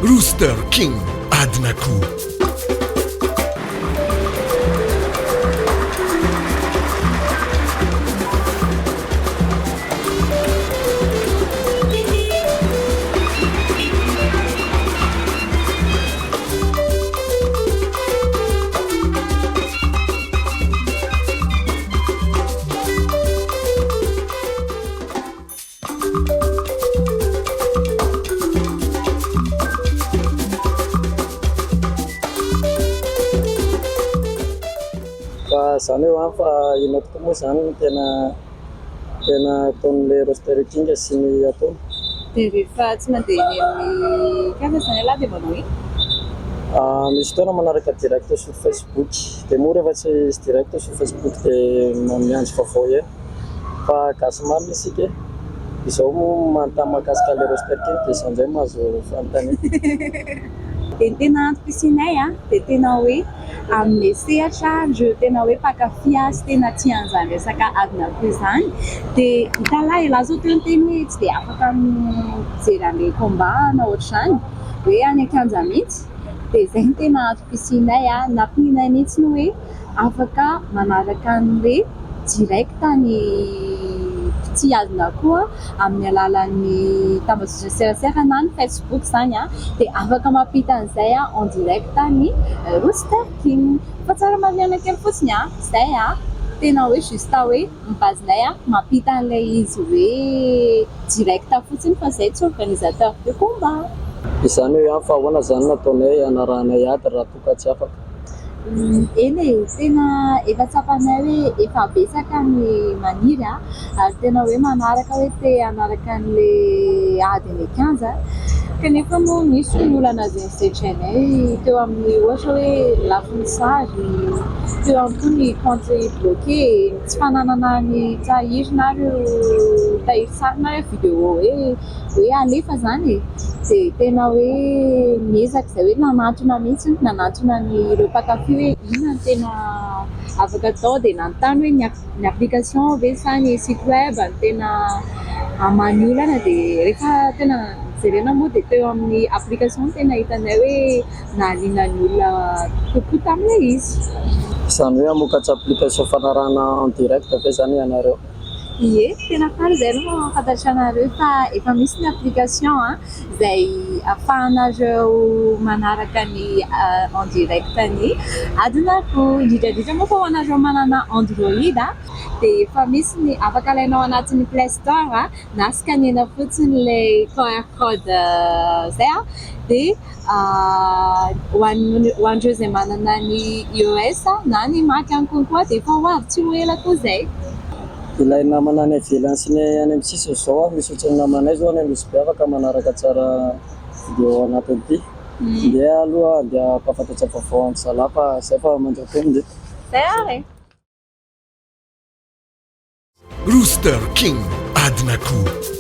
Rooster King Adinakoho. Zany hoe fa ino tokoa moa zany tena ataon'le rooster king sy ny ataony. Dia rehefa tsy mandeha eny amin'ny karazana lahy dia manao iny? Misy fotoana manaraka direct sur Facebook, dia moa rehefa tsy direct sur Facebook dia miandry vaovao eny. Fa gasy marina isika izao manontany mahakasika le rooster king dia izay mahazo fanontania. Dia tena antom-pisinay dia tena hoe amin'ny sehatra andreo tena hoe mpakafy sy tena tian'izany resaka Adinakoho izany. Dia hitalahy lahy zao teo ny teny hoe tsy dia afaka mijery an'ilay combat na ohatr'izany hoe any an-kianja mihitsy. Dia izay no tena antom-pisinay nampihinay mihitsy hoe afaka manaraka an'ilay direct ny mpitsia Adinakoho amin'ny alalan'ny tambazotra serasera na ny Facebook izany dia afaka mampita an'izay en direct ny rooster king. Fa tsara mariana kely fotsiny izay tena hoe juste hoe mibazinay mampita an'ilay izy hoe direct fotsiny fa izay tsy organisateur de combat. Izany hoe fa ahoana zany nataonay anaranay ady raha toa ka tsy afaka. Eny tena efa tsapanay hoe efa betsaka ny maniry ary tena hoe manaraka hoe te hanaraka an'ilay ady ny kianja. Kanefa moa misy ny olana izay setranay teo amin'ny ohatra hoe lafinisary, teo amin'ny ny compte bloqué, tsy fananana ny tahiry na ireo tahiry sary na vidéo hoe alefa zany dia tena hoe miezaka izay hoe nanatona mihitsy nanatona ny ireo mpakafy hoe inona no tena afaka atao dia nanontany hoe ny application ve sa ny site web no tena hamany olana dia rehefa tena jerena moa dia teo amin'ny application tena hitanay hoe nahaliana ny olona kokoa tamin'ilay izy. Izany hoe hamokatra application fanarahana en direct ve zany ianareo? Ie, tena faly izay aloha mampafantatra anareo fa efa misy ny application izay ahafahanareo manaraka ny en direct ny Adinakoho. Indrindra moa fa ho anareo manana Android dia efa misy ny afaka alainao anatin'ny Play Store na scanena fotsiny ilay QR code izay dia ho an'ireo izay manana ny iOS na ny Mac ihany koa dia efa ho avy tsy ho ela koa izay. Ilay namana any ivelany sy ny any amin'ny sisiny izao misy ohatran'ny namanay zao any amin'ny be afaka manaraka tsara vidéo anatin'ity. Dia aloha dia mpafantatra vaovao amin'ny salafa izay fa mandro-teny dia. Izay ary. Rooster King Adinakoho.